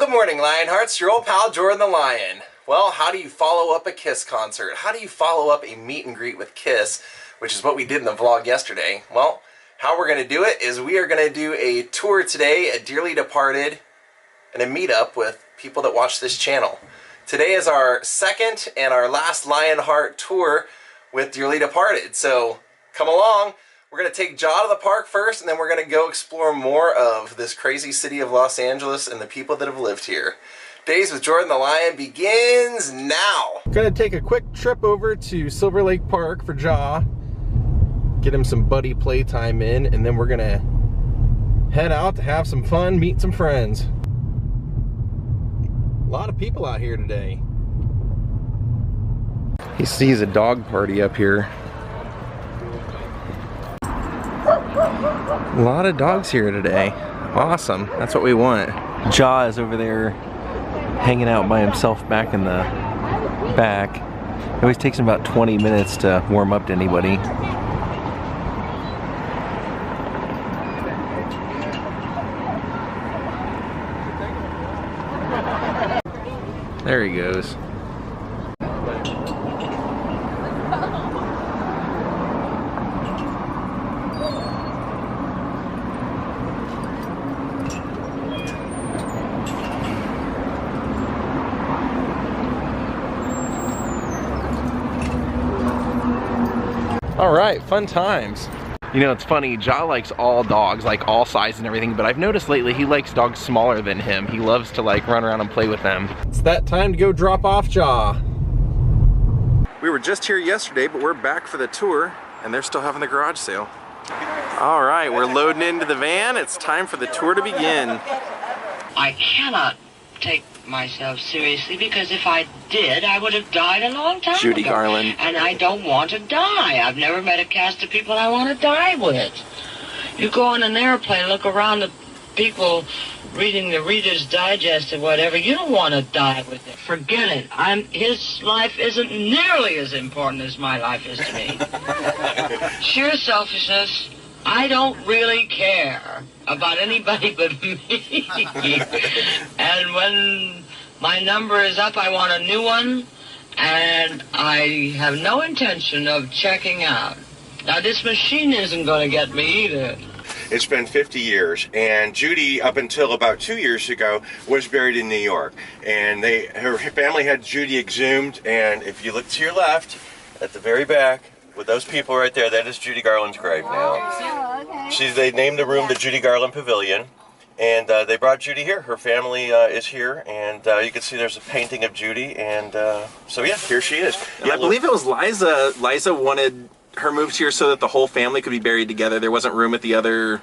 Good morning, Lionhearts. Your old pal, Jordan the Lion. Well, how do you follow up a Kiss concert? How do you follow up a meet and greet with Kiss, which is what we did in the vlog yesterday? Well, how we're going to do it is we are going to do a tour today at Dearly Departed and a meetup with people that watch this channel. Today is our second and our last Lionheart tour with Dearly Departed. So come along. We're going to take Jaw to the park first, and then we're going to go explore more of this crazy city of Los Angeles and the people that have lived here. Daze with Jordan the Lion begins now. Going to take a quick trip over to Silver Lake Park for Jaw, get him some buddy playtime in, and then we're going to head out to have some fun, meet some friends. A lot of people out here today. He sees a dog party up here. A lot of dogs here today. Awesome. That's what we want. Jaw is over there hanging out by himself back in the back. It always takes him about 20 minutes to warm up to anybody. There he goes. All right, fun times. You know, it's funny, Jaw likes all dogs, like all sizes and everything, but I've noticed lately he likes dogs smaller than him. He loves to like run around and play with them. It's that time to go drop off Jaw. We were just here yesterday, but we're back for the tour, and they're still having the garage sale. All right, we're loading into the van. It's time for the tour to begin. I cannot take myself seriously, because if I did, I would have died a long time Judy ago. Garland. And I don't want to die. I've never met a cast of people I want to die with. You go on an airplane, look around the people reading the Reader's Digest or whatever, you don't want to die with it. Forget it. His life isn't nearly as important as my life is to me. Sheer selfishness. I don't really care about anybody but me. And when my number is up, I want a new one, and I have no intention of checking out. Now, this machine isn't going to get me either. It's been 50 years, and Judy, up until about 2 years ago, was buried in New York. And her family had Judy exhumed, and if you look to your left, at the very back, with those people right there, that is Judy Garland's grave now. Oh, okay. They named the room the Judy Garland Pavilion, and they brought Judy here. Her family is here, and you can see there's a painting of Judy, and so yeah, here she is. Yeah, I believe it was Liza. Liza wanted her moved here so that the whole family could be buried together. There wasn't room at the other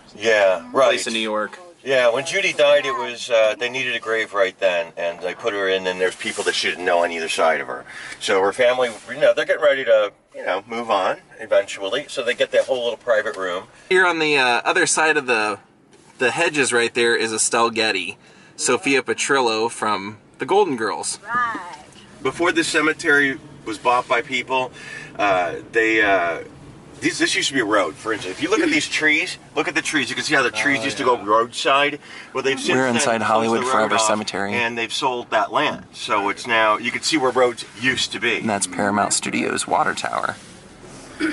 place in New York. Yeah, when Judy died, it was they needed a grave right then, and they put her in, and there's people that she didn't know on either side of her. So her family, you know, they're getting ready to, you know, move on eventually. So they get that whole little private room. Here on the other side of the hedges right there is Estelle Getty, Sophia Petrillo from the Golden Girls. Right. Before this cemetery was bought by people, this used to be a road, for instance. If you look at these trees, look at the trees. You can see how the trees used to go roadside. Well, they've since We're inside Hollywood closed the Forever road off, Cemetery. and they've sold that land. So it's now, you can see where roads used to be. And that's Paramount Studios water tower.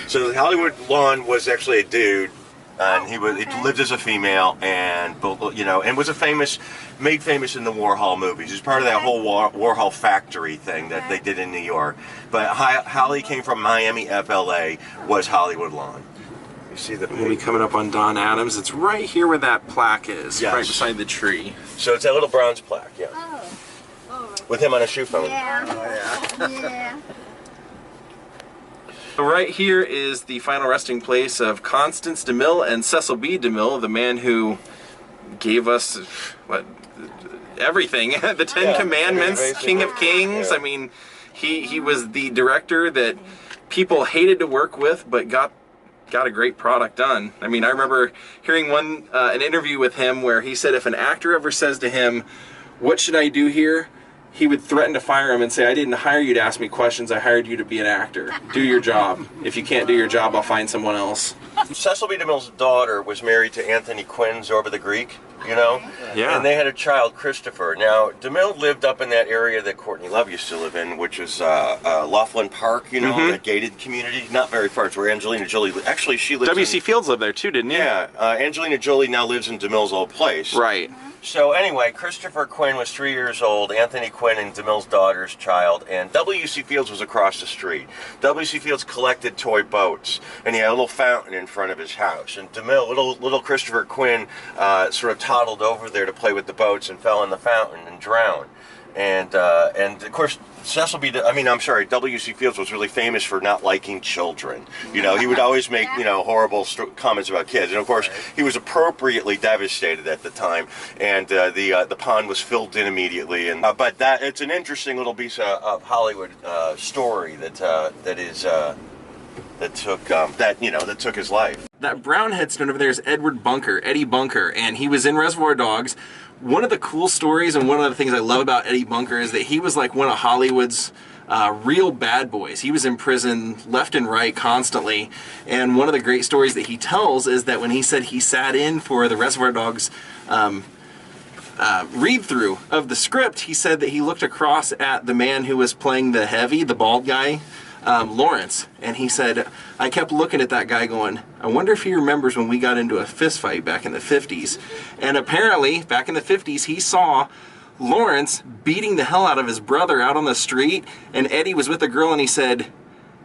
So the Hollywood lawn was actually a dude, and he lived as a female, and you know, and was made famous in the Warhol movies. He's part of that whole Warhol factory thing that they did in New York. But Holly came from Miami, FLA, was Hollywood lawn. You see the We'll be coming up on Don Adams. It's right here where that plaque is, yes, right beside the tree. So it's that little bronze plaque, yeah. Oh. Oh. With him on a shoe phone. Yeah. Oh, yeah. Yeah. So right here is the final resting place of Constance DeMille and Cecil B. DeMille, the man who gave us, what, everything. The Ten Commandments, King of Kings. Yeah. I mean, he was the director that people hated to work with, but got a great product done. I mean, I remember hearing an interview with him where he said if an actor ever says to him, "What should I do here?" he would threaten to fire him and say, "I didn't hire you to ask me questions, I hired you to be an actor. Do your job. If you can't do your job, I'll find someone else." Cecil B. DeMille's daughter was married to Anthony Quinn, Zorba the Greek. you know? Yeah. And they had a child, Christopher. Now, DeMille lived up in that area that Courtney Love used to live in, which is Laughlin Park, you know, that gated community. Not very far. It's where Angelina Jolie... Actually, she lives W.C. Fields lived there too, didn't he? Yeah. Angelina Jolie now lives in DeMille's old place. Right. So anyway, Christopher Quinn was 3 years old, Anthony Quinn and DeMille's daughter's child, and W.C. Fields was across the street. W.C. Fields collected toy boats, and he had a little fountain in front of his house. And DeMille, little Christopher Quinn, sort of toddled over there to play with the boats and fell in the fountain and drowned. And of course, W.C. Fields was really famous for not liking children. You know, he would always make, you know, horrible comments about kids. And of course, he was appropriately devastated at the time. And the pond was filled in immediately. And but it's an interesting little piece of Hollywood story that took his life. That brown headstone over there is Eddie Bunker, and he was in Reservoir Dogs. One of the cool stories and one of the things I love about Eddie Bunker is that he was like one of Hollywood's real bad boys. He was in prison left and right constantly, and one of the great stories that he tells is that when he said he sat in for the Reservoir Dogs read-through of the script, he said that he looked across at the man who was playing the heavy, the bald guy, Lawrence, and he said, I kept looking at that guy going, I wonder if he remembers when we got into a fist fight back in the 50s. And apparently, back in the 50s, he saw Lawrence beating the hell out of his brother out on the street, and Eddie was with a girl, and he said,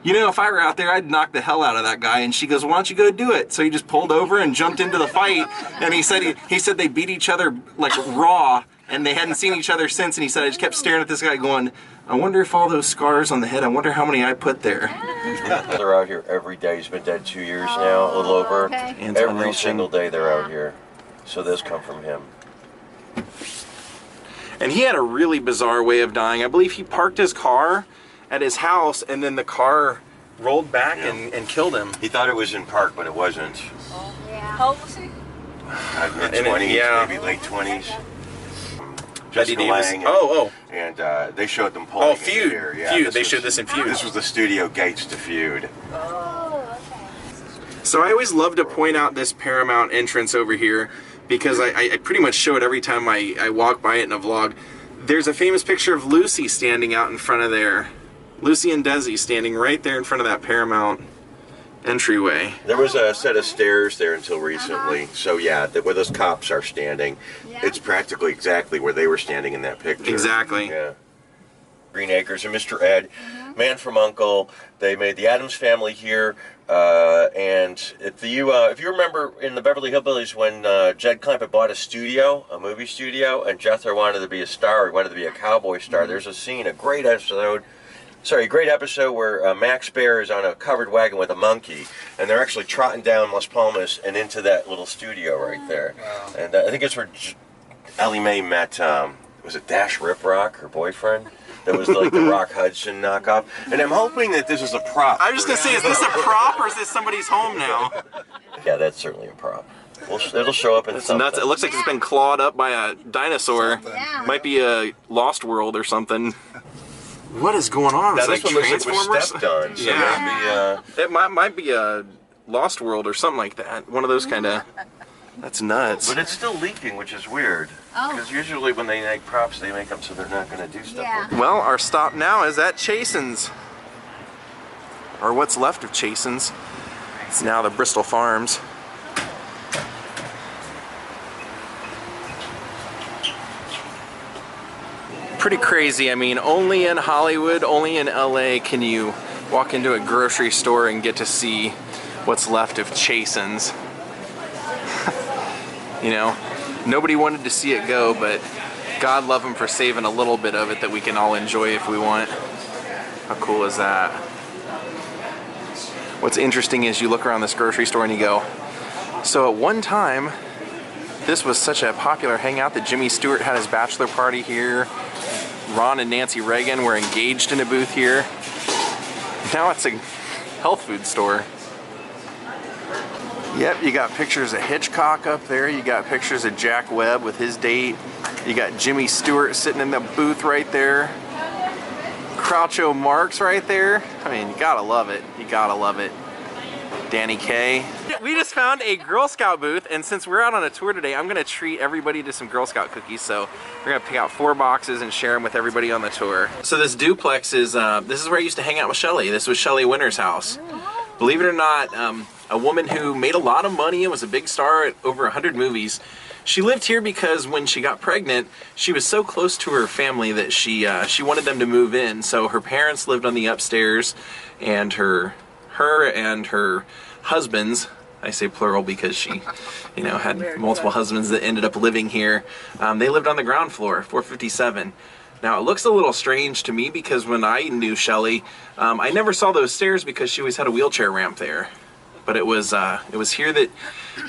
you know, if I were out there, I'd knock the hell out of that guy. And she goes, why don't you go do it? So he just pulled over and jumped into the fight, and he said they beat each other like raw, and they hadn't seen each other since, and he said, I just kept staring at this guy going, I wonder if all those scars on the head, I wonder how many I put there. They're out here every day. He's been dead 2 years now, a little over. Okay. Every single day they're out here. So this come from him. And he had a really bizarre way of dying. I believe he parked his car at his house, and then the car rolled back and killed him. He thought it was in park, but it wasn't. Yeah. How old was he? Mid-20s, maybe late 20s. Maddy Davis. Lang And they showed them pulling. Oh, Feud. Here. Yeah, Feud. They showed this in Feud. This was the studio gates to Feud. Oh, okay. So I always love to point out this Paramount entrance over here because I pretty much show it every time I walk by it in a vlog. There's a famous picture of Lucy standing out in front of there. Lucy and Desi standing right there in front of that Paramount entryway. There was a set of stairs there until recently. So yeah, where those cops are standing, it's practically exactly where they were standing in that picture. Exactly. Yeah. Green Acres and Mr. Ed, Man from U.N.C.L.E. They made the Addams Family here, and if you remember in the Beverly Hillbillies when Jed Clampett had bought a movie studio, and Jethro wanted to be a star, he wanted to be a cowboy star. There's a scene, a great episode where Max Baer is on a covered wagon with a monkey, and they're actually trotting down Las Palmas and into that little studio right there. Wow. And I think it's where Ellie Mae met, was it Dash Riprock, her boyfriend? That was like the Rock Hudson knockoff. And I'm hoping that this is a prop. I was just going to say, is this a prop or is this somebody's home now? Yeah, that's certainly a prop. It'll show up in something. Nuts. It looks like it's been clawed up by a dinosaur. Yeah. Might be a Lost World or something. What is going on? Now, It's this like one looks like it was stepped on. So yeah. It might be a Lost World or something like that. One of those kind of... That's nuts. But it's still leaking, which is weird. Because usually when they make props, they make them so they're not going to do stuff like that. Well, our stop now is at Chasens. Or what's left of Chasens. It's now the Bristol Farms. Pretty crazy. I mean, only in Hollywood, only in LA can you walk into a grocery store and get to see what's left of Chasens. You know, nobody wanted to see it go, but God love them for saving a little bit of it that we can all enjoy if we want. How cool is that? What's interesting is you look around this grocery store and you go, so at one time, this was such a popular hangout that Jimmy Stewart had his bachelor party here. Ron and Nancy Reagan were engaged in a booth here. Now it's a health food store. Yep, you got pictures of Hitchcock up there. You got pictures of Jack Webb with his date. You got Jimmy Stewart sitting in the booth right there. Groucho Marx right there. I mean, you gotta love it. You gotta love it. Danny K. We just found a Girl Scout booth, and since we're out on a tour today, I'm gonna treat everybody to some Girl Scout cookies. So we're gonna pick out 4 boxes and share them with everybody on the tour. So this duplex is, this is where I used to hang out with Shelley. This was Shelley Winters' house. Believe it or not, a woman who made a lot of money and was a big star at over 100 movies. She lived here because when she got pregnant, she was so close to her family that she wanted them to move in. So her parents lived on the upstairs, and her and her husbands, I say plural because she, you know, had multiple husbands that ended up living here. They lived on the ground floor, 457. Now it looks a little strange to me because when I knew Shelley, I never saw those stairs because she always had a wheelchair ramp there. But it was here that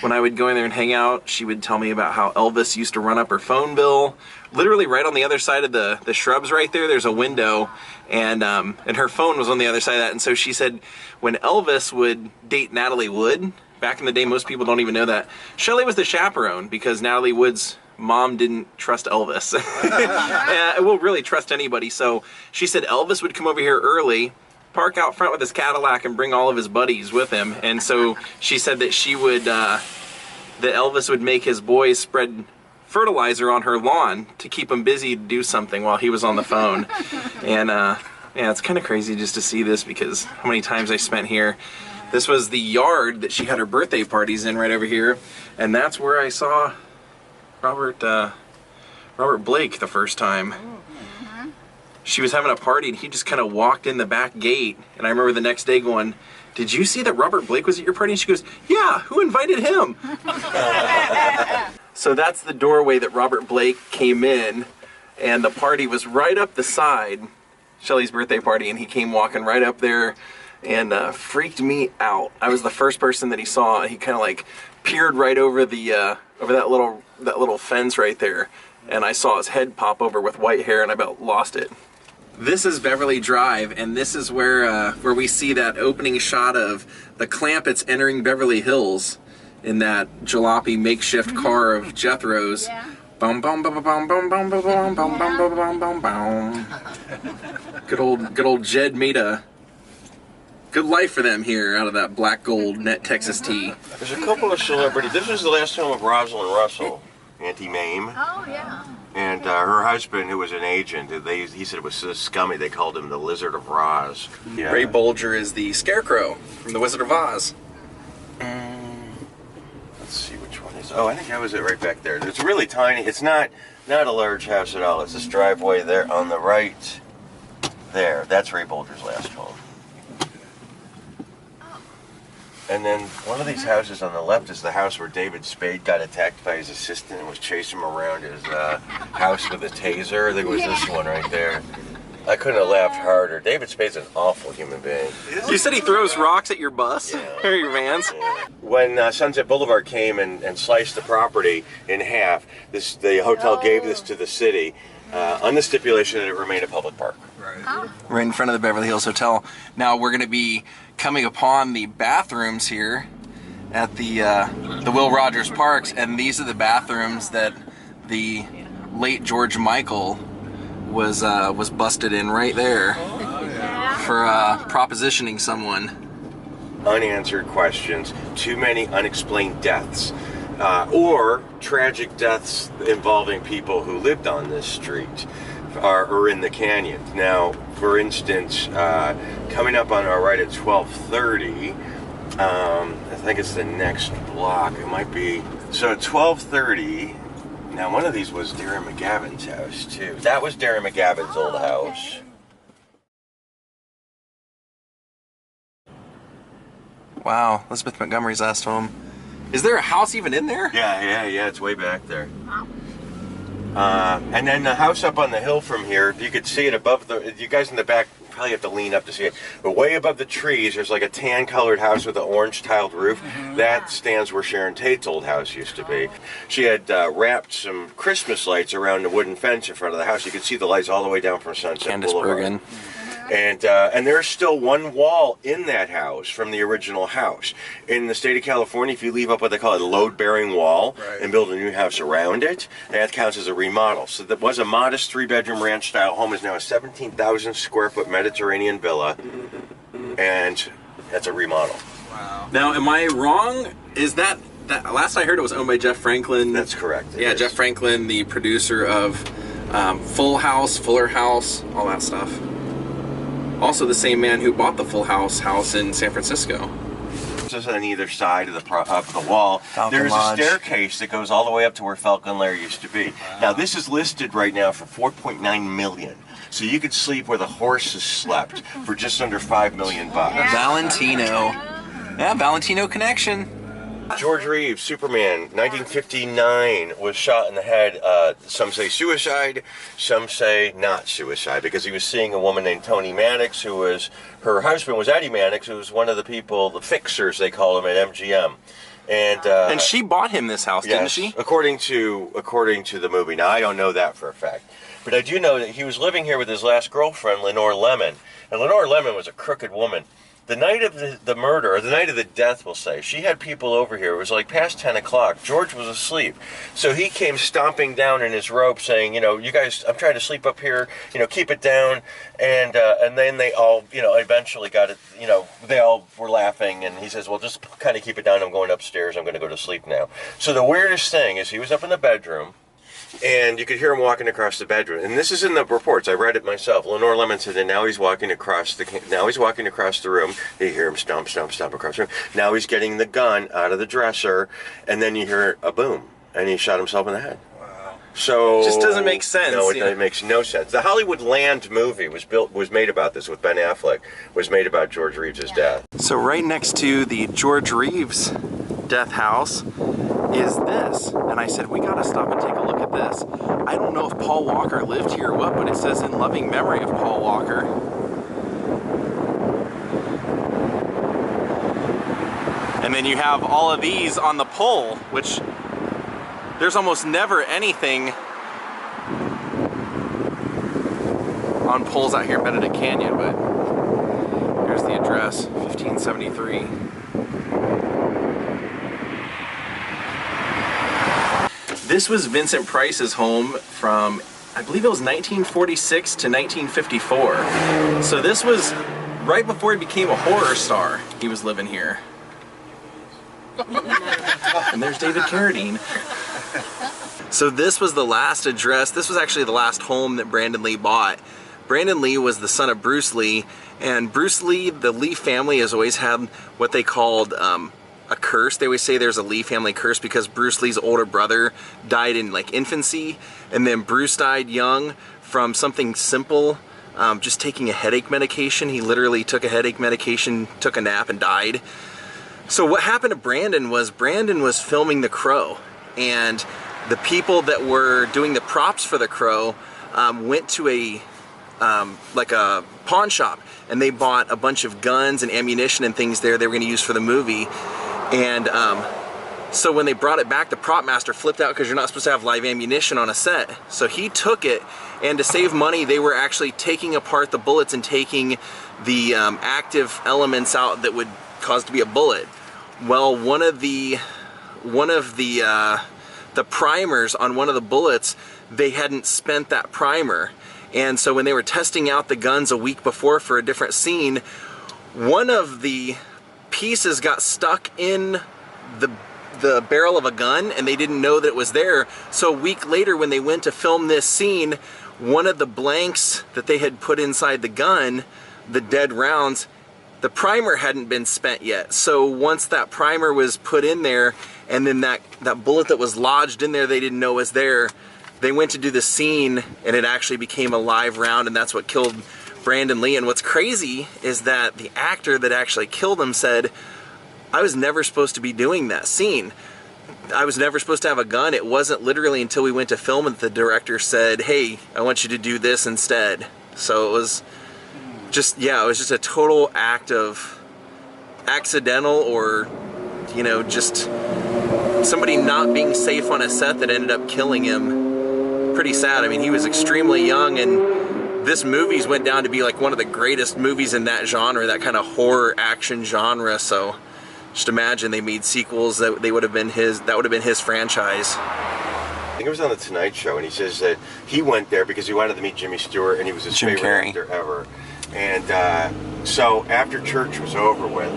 when I would go in there and hang out, she would tell me about how Elvis used to run up her phone bill. Literally right on the other side of the shrubs right there, there's a window, and her phone was on the other side of that. And so she said when Elvis would date Natalie Wood, back in the day, most people don't even know that, Shelley was the chaperone because Natalie Wood's mom didn't trust Elvis. Well, really trust anybody. So she said Elvis would come over here early, park out front with his Cadillac, and bring all of his buddies with him. And so she said that she would, that Elvis would make his boys spread fertilizer on her lawn to keep him busy to do something while he was on the phone. And yeah, it's kind of crazy just to see this because how many times I spent here. This was the yard that she had her birthday parties in right over here, and that's where I saw Robert Blake the first time. She was having a party and he just kind of walked in the back gate, and I remember the next day going, "Did you see that Robert Blake was at your party?" And she goes, "Yeah, who invited him?" So that's the doorway that Robert Blake came in, and the party was right up the side, Shelley's birthday party, and he came walking right up there and freaked me out. I was the first person that he saw. He kind of like peered right over the over that little fence right there, and I saw his head pop over with white hair, and I about lost it. This is Beverly Drive, and this is where we see that opening shot of the Clampetts entering Beverly Hills in that jalopy makeshift car of Jethro's. Yeah. Bum bum bum bum bum bum bum bum bum bum bum bum bum. Good old Jed made a good life for them here out of that black gold net Texas tea. There's a couple of celebrities. This was the last home of Rosalind Russell, Auntie Mame. Oh, yeah. And her husband, who was an agent, he said it was so scummy they called him the Lizard of Roz. Yeah. Ray Bolger is the Scarecrow from The Wizard of Oz. Let's see which one is. Oh, I think that was it right back there. It's really tiny. It's not a large house at all. It's this driveway there on the right. There. That's Ray Bolger's last home. And then one of these houses on the left is the house where David Spade got attacked by his assistant and was chasing him around his house with a taser. I think it was this one right there. I couldn't have laughed harder. David Spade's an awful human being. You said he throws rocks at your bus? Yeah. Or your vans? Yeah. When Sunset Boulevard came and sliced the property in half, the hotel gave this to the city on the stipulation that it remained a public park. Right in front of the Beverly Hills Hotel. Now we're going to be coming upon the bathrooms here at the Will Rogers Parks, and these are the bathrooms that the late George Michael was busted in right there for propositioning someone. Unanswered questions, too many unexplained deaths, or tragic deaths involving people who lived on this street or in the canyon. Now, for instance, coming up on our right at 12:30, I think it's the next block. It might be. So at 12:30, now one of these was Darren McGavin's house too. That was Darren McGavin's old house. Wow, Elizabeth Montgomery's last home. Is there a house even in there? Yeah, it's way back there. And then the house up on the hill from here, you could see it above the, you guys in the back probably have to lean up to see it, but way above the trees, there's like a tan-colored house with an orange tiled roof. That stands where Sharon Tate's old house used to be. She had wrapped some Christmas lights around the wooden fence in front of the house. You could see the lights all the way down from Sunset Candace Boulevard. Bergen. And there's still one wall in that house from the original house. In the state of California, if you leave up what they call a load-bearing wall and build a new house around it, that counts as a remodel. So that was a modest 3-bedroom ranch-style home, is now a 17,000 square foot Mediterranean villa, and that's a remodel. Wow. Now, am I wrong? Is that last I heard it was owned by Jeff Franklin? That's correct. Yeah, Jeff Franklin, the producer of Full House, Fuller House, all that stuff. Also the same man who bought the Full House in San Francisco. Just on either side of the wall, Falcon there's Lodge. a staircase that goes all the way up to where Falcon Lair used to be. Now, this is listed right now for $4.9 million. So you could sleep where the horses slept for just under $5 million. Valentino. Yeah, Valentino connection. George Reeves, Superman, 1959, was shot in the head. Some say suicide, some say not suicide, because he was seeing a woman named Tony Mannix, her husband was Eddie Mannix, who was one of the people, the fixers, they call him at MGM. And she bought him this house, didn't she? According to the movie. Now, I don't know that for a fact. But I do know that he was living here with his last girlfriend, Lenore Lemon. And Lenore Lemon was a crooked woman. The night of the murder, or the night of the death, we'll say, she had people over here. It was like past 10 o'clock. George was asleep. So he came stomping down in his robe saying, you guys, I'm trying to sleep up here, keep it down. And then they all, eventually got it, they all were laughing. And he says, well, just kind of keep it down. I'm going upstairs. I'm going to go to sleep now. So the weirdest thing is he was up in the bedroom. And you could hear him walking across the bedroom. And this is in the reports. I read it myself. Lenore Lemon said, and now he's walking across the room. You hear him stomp across the room. Now he's getting the gun out of the dresser, and then you hear a boom, and he shot himself in the head. Wow. So it just doesn't make sense. No, it makes no sense. The Hollywood Land movie was made about this with Ben Affleck. Was made about George Reeves' death. So right next to the George Reeves death house is this, and I said we gotta stop and take a look at this. I don't know if Paul Walker lived here or what, but it says in loving memory of Paul Walker. And then you have all of these on the pole, which there's almost never anything on poles out here in Benedict Canyon, but here's the address, 1573. This was Vincent Price's home from, I believe it was 1946 to 1954. So this was right before he became a horror star. He was living here. And there's David Carradine. So this was the last address. This was actually the last home that Brandon Lee bought. Brandon Lee was the son of Bruce Lee, and Bruce Lee, the Lee family has always had what they called a curse. They always say there's a Lee family curse because Bruce Lee's older brother died in like infancy, and then Bruce died young from something simple, just taking a headache medication. He literally took a headache medication, took a nap, and died. So what happened to Brandon was filming The Crow, and the people that were doing the props for The Crow went to a pawn shop, and they bought a bunch of guns and ammunition and things there they were going to use for the movie. And so when they brought it back, the prop master flipped out because you're not supposed to have live ammunition on a set. So he took it, and to save money, they were actually taking apart the bullets and taking the active elements out that would cause to be a bullet. Well, one of the primers on one of the bullets, they hadn't spent that primer. And so when they were testing out the guns a week before for a different scene, one of the pieces got stuck in the barrel of a gun, and they didn't know that it was there. So a week later, when they went to film this scene, one of the blanks that they had put inside the gun, the dead rounds, the primer hadn't been spent yet. So once that primer was put in there, and then that bullet that was lodged in there they didn't know was there, they went to do the scene, and it actually became a live round, and that's what killed Brandon Lee. And what's crazy is that the actor that actually killed him said, I was never supposed to be doing that scene. I was never supposed to have a gun. It wasn't literally until we went to film that the director said, hey, I want you to do this instead. So it was just, yeah, it was just a total act of accidental, or, you know, just somebody not being safe on a set that ended up killing him. Pretty sad. I mean, he was extremely young, and this movie's went down to be like one of the greatest movies in that genre, that kind of horror action genre. So just imagine they made sequels that would have been his franchise. I think it was on the Tonight Show, and he says that he went there because he wanted to meet Jimmy Stewart, and he was his favorite actor ever. And so after church was over with,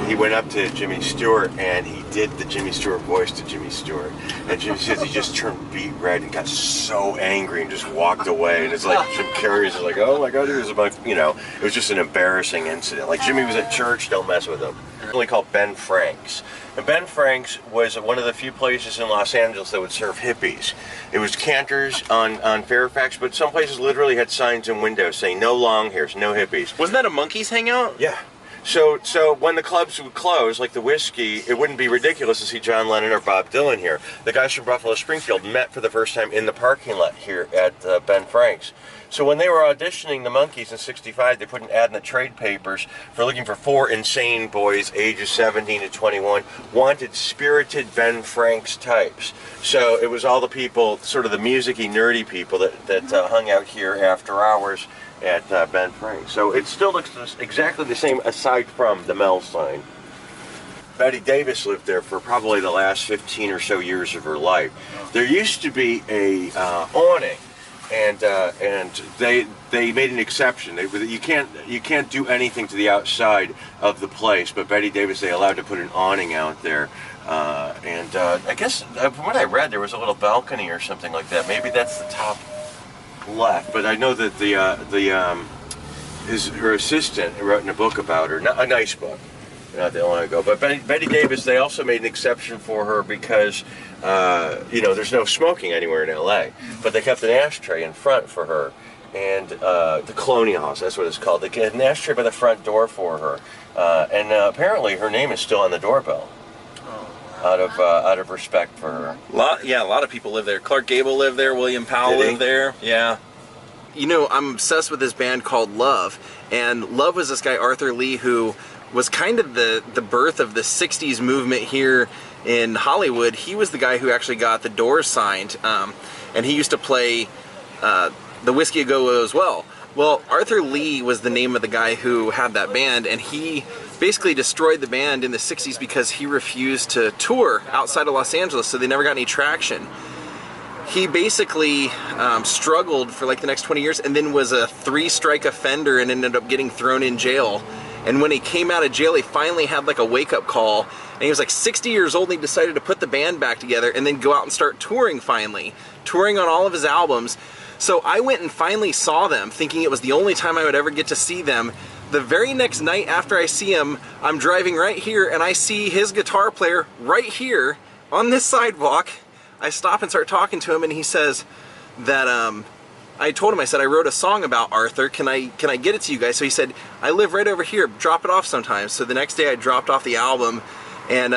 he went up to Jimmy Stewart and he did the Jimmy Stewart voice to Jimmy Stewart. And Jimmy says he just turned beet red and got so angry and just walked away. And it's like Jim Carrey's like, oh my God, it was about, you know, it was just an embarrassing incident. Like Jimmy was at church, don't mess with him. Really called Ben Frank's. And Ben Frank's was one of the few places in Los Angeles that would serve hippies. It was Cantor's on Fairfax, but some places literally had signs in windows saying no long hairs, no hippies. Wasn't that a Monkees hangout? Yeah. So when the clubs would close, like the Whiskey, it wouldn't be ridiculous to see John Lennon or Bob Dylan here. The guys from Buffalo Springfield met for the first time in the parking lot here at Ben Frank's. So when they were auditioning the Monkees in '65, they put an ad in the trade papers for looking for 4 insane boys, ages 17 to 21, wanted spirited Ben Frank's types. So it was all the people, sort of the music-y, nerdy people that hung out here after hours at Ben Frank's. So it still looks exactly the same aside from the Mel sign. Maddy Davis lived there for probably the last 15 or so years of her life. There used to be a awning, and they made an exception. You can't do anything to the outside of the place, but Maddy Davis, they allowed to put an awning out there. I guess from what I read, there was a little balcony or something like that. Maybe that's the top left, but I know that her assistant wrote in a book about her, a nice book, not that long ago. But Maddy Davis, they also made an exception for her because you know, there's no smoking anywhere in LA, but they kept an ashtray in front for her, and the Colonial House, that's what it's called. They kept an ashtray by the front door for her, and apparently her name is still on the doorbell. Out of respect for her. A lot of people live there. Clark Gable lived there. William Powell lived there. Yeah. You know, I'm obsessed with this band called Love, and Love was this guy Arthur Lee who was kind of the birth of the '60s movement here in Hollywood. He was the guy who actually got the Doors signed, and he used to play the Whiskey A Go Go as well. Well, Arthur Lee was the name of the guy who had that band, and he basically destroyed the band in the '60s because he refused to tour outside of Los Angeles, so they never got any traction. He basically struggled for like the next 20 years and then was a 3-strike offender and ended up getting thrown in jail. And when he came out of jail, he finally had like a wake-up call, and he was like 60 years old, and he decided to put the band back together and then go out and start touring finally, touring on all of his albums. So I went and finally saw them, thinking it was the only time I would ever get to see them. The very next night after I see him, I'm driving right here and I see his guitar player right here on this sidewalk. I stop and start talking to him, and he says that I told him, I said, I wrote a song about Arthur, can I get it to you guys? So he said, I live right over here, drop it off sometimes. So the next day I dropped off the album, and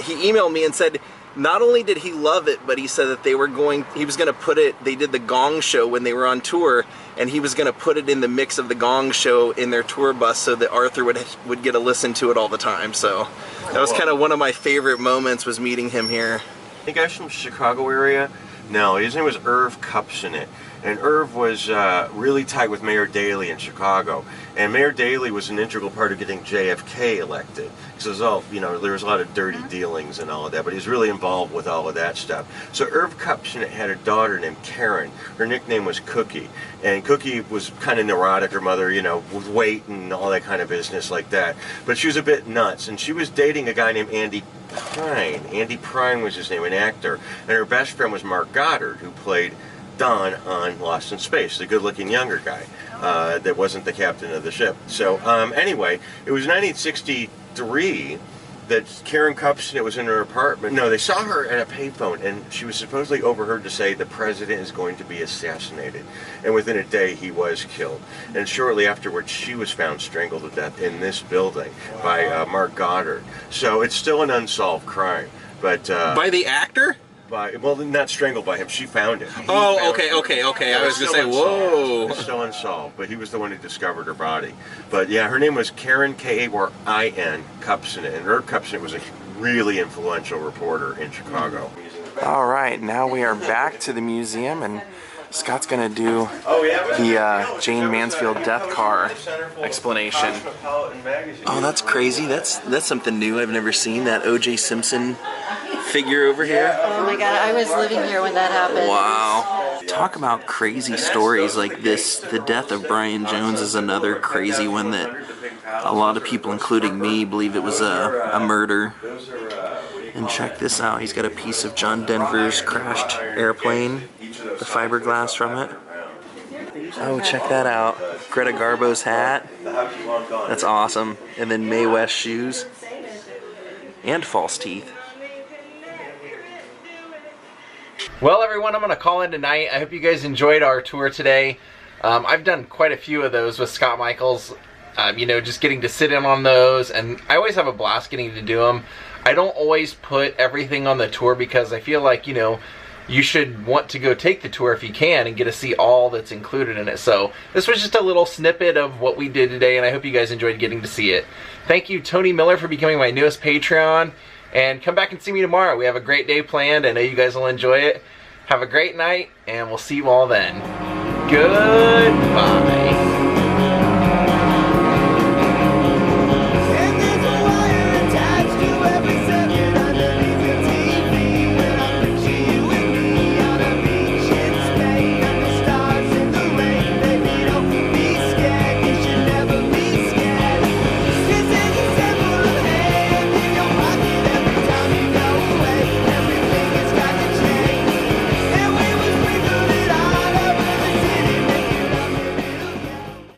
he emailed me and said not only did he love it, but he said that he was going to put it, they did the Gong Show when they were on tour, and he was going to put it in the mix of the Gong Show in their tour bus so that Arthur would get to listen to it all the time. So that was kind of one of my favorite moments, was meeting him here. You guys from Chicago area? No, his name was Irv Kupcinet. And Irv was really tight with Mayor Daley in Chicago. And Mayor Daley was an integral part of getting JFK elected. So it was all, you know, there was a lot of dirty dealings and all of that, but he was really involved with all of that stuff. So Irv Kupcinet had a daughter named Karen. Her nickname was Cookie. And Cookie was kind of neurotic, her mother, you know, with weight and all that kind of business like that. But she was a bit nuts. And she was dating a guy named Andy Prine. Andy Prine was his name, an actor. And her best friend was Mark Goddard, who played Don on Lost in Space, the good-looking younger guy that wasn't the captain of the ship. So anyway, it was 1963 that Karen Kupcinet was in her apartment. No, they saw her at a payphone, and she was supposedly overheard to say, the president is going to be assassinated. And within a day, he was killed. And shortly afterwards, she was found strangled to death in this building by Mark Goddard. So it's still an unsolved crime. But by the actor? Well, not strangled by him. She found it. Oh, okay. I was going to say, whoa. It's still unsolved, but he was the one who discovered her body. But yeah, her name was Karen, K-A-R-I-N, Kupcinet, and Irv Kupcinet was a really influential reporter in Chicago. All right, now we are back to the museum, and Scott's going to do the Jane Mansfield death car explanation. Oh, that's crazy. That's something new I've never seen, that O.J. Simpson figure over here. Oh my god, I was living here when that happened. Wow. Talk about crazy stories like this. The death of Brian Jones is another crazy one that A lot of people, including me, believe it was a murder. And check this out. He's got a piece of John Denver's crashed airplane, the fiberglass from it. Oh, check that out. Greta Garbo's hat. That's awesome. And then Mae West shoes. And false teeth. Well, everyone, I'm going to call in tonight. I hope you guys enjoyed our tour today. I've done quite a few of those with Scott Michaels. You know, just getting to sit in on those. And I always have a blast getting to do them. I don't always put everything on the tour because I feel like, you know, you should want to go take the tour if you can and get to see all that's included in it. So this was just a little snippet of what we did today, and I hope you guys enjoyed getting to see it. Thank you, Tony Miller, for becoming my newest Patreon. And come back and see me tomorrow. We have a great day planned. I know you guys will enjoy it. Have a great night, and we'll see you all then. Goodbye.